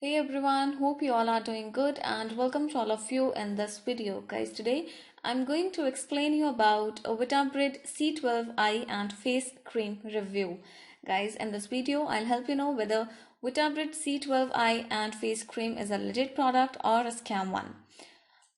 Hey everyone, hope you all are doing good and welcome to all of you in this video. Guys, today I'm going to explain you about a Vitabrid C12 eye and face cream review. Guys, in this video I'll help you know whether Vitabrid C12 eye and face cream is a legit product or a scam one.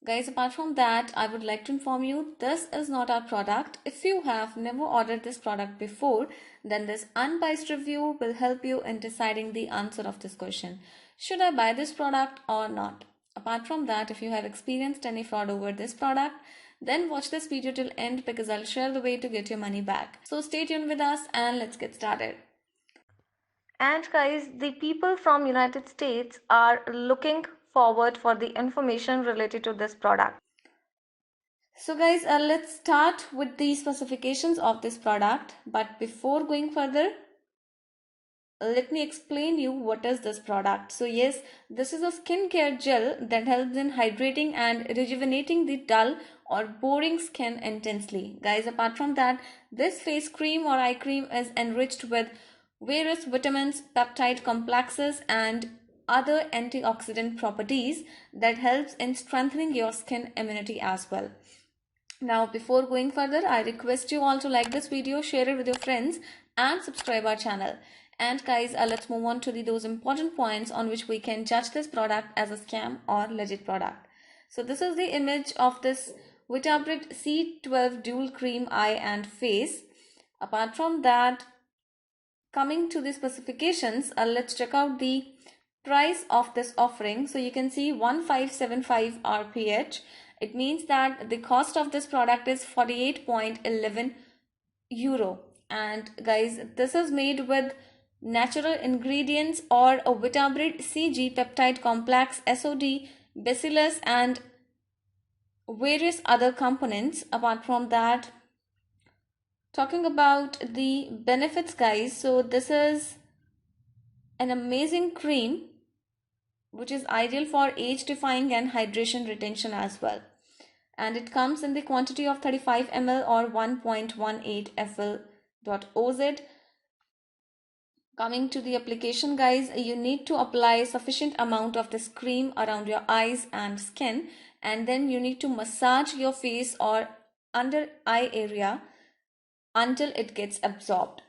Guys, apart from that, I would like to inform you this is not our product. If you have never ordered this product before, then this unbiased review will help you in deciding the answer of this question. Should I buy this product or not? Apart from that, if you have experienced any fraud over this product, then watch this video till end because I'll share the way to get your money back. So stay tuned with us and let's get started. And guys, the people from United States are looking forward for the information related to this product. So guys, let's start with the specifications of this product. But before going further, let me explain you what is this product. So yes, this is a skincare gel that helps in hydrating and rejuvenating the dull or boring skin intensely. Guys, apart from that, this face cream or eye cream is enriched with various vitamins, peptide complexes and other antioxidant properties that helps in strengthening your skin immunity as well. Now, before going further, I request you all to like this video, share it with your friends and subscribe our channel. And guys, let's move on to those important points on which we can judge this product as a scam or legit product. So this is the image of this Vitabrid C12 Dual Cream Eye and Face. Apart from that, coming to the specifications, let's check out the price of this offering. So you can see 1575 RPH. It means that the cost of this product is 48.11 euro. And guys, this is made with natural ingredients or a Vitabrid CG peptide complex, SOD, bacillus and various other components. Apart from that, talking about the benefits guys, so this is an amazing cream which is ideal for age defying and hydration retention as well, and it comes in the quantity of 35 ml or 1.18 FL.OZ. Coming to the application guys, you need to apply sufficient amount of this cream around your eyes and skin, and then you need to massage your face or under eye area until it gets absorbed.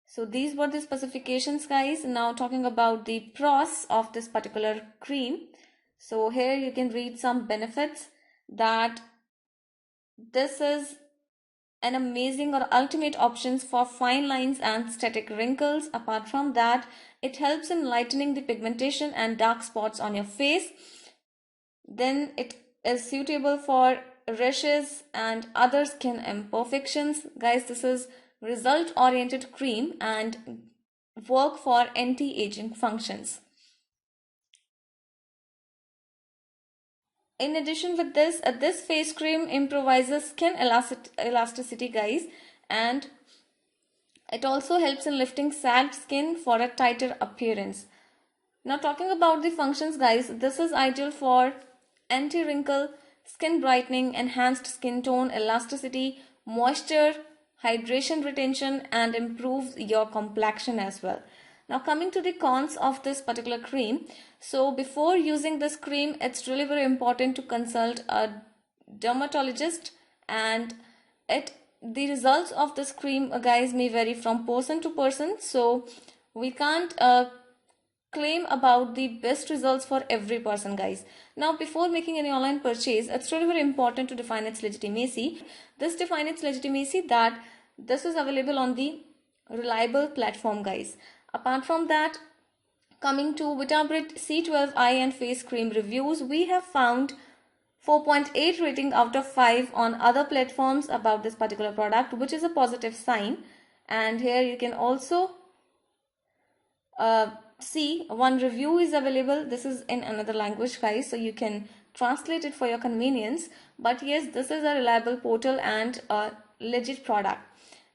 So these were the specifications guys. Now talking about the pros of this particular cream. So here you can read some benefits, that this is an amazing or ultimate options for fine lines and static wrinkles. Apart from that, it helps in lightening the pigmentation and dark spots on your face. Then it is suitable for rashes and other skin imperfections. Guys, this is result oriented cream and work for anti-aging functions. In addition with this, this face cream improvises skin elasticity guys, and it also helps in lifting sagged skin for a tighter appearance. Now talking about the functions guys, this is ideal for anti-wrinkle, skin brightening, enhanced skin tone, elasticity, moisture, hydration retention, and improves your complexion as well. Now coming to the cons of this particular cream. So before using this cream, it's really very important to consult a dermatologist, and the results of this cream guys may vary from person to person. So we can't claim about the best results for every person guys. Now before making any online purchase, it's really very important to define its legitimacy. This define its legitimacy that this is available on the reliable platform guys. Apart from that, coming to Vitabrid C12 eye and face cream reviews, we have found 4.8 rating out of 5 on other platforms about this particular product, which is a positive sign. And here you can also see one review is available. This is in another language guys, so you can translate it for your convenience. But yes, this is a reliable portal and a legit product.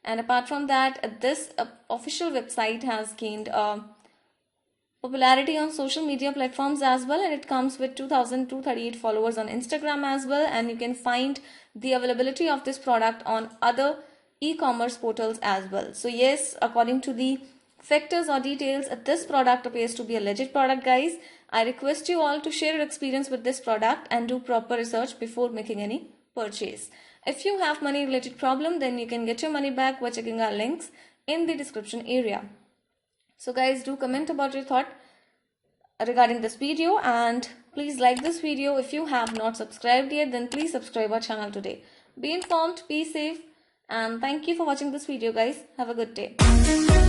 And apart from that, this official website has gained popularity on social media platforms as well, and it comes with 2238 followers on Instagram as well, and you can find the availability of this product on other e-commerce portals as well. So yes, according to the factors or details, this product appears to be a legit product, guys. I request you all to share your experience with this product and do proper research before making any purchase. If you have money related problem, then you can get your money back by checking our links in the description area. So guys, do comment about your thought regarding this video, and please like this video. If you have not subscribed yet, then please subscribe our channel today. Be informed, be safe, and thank you for watching this video, guys. Have a good day.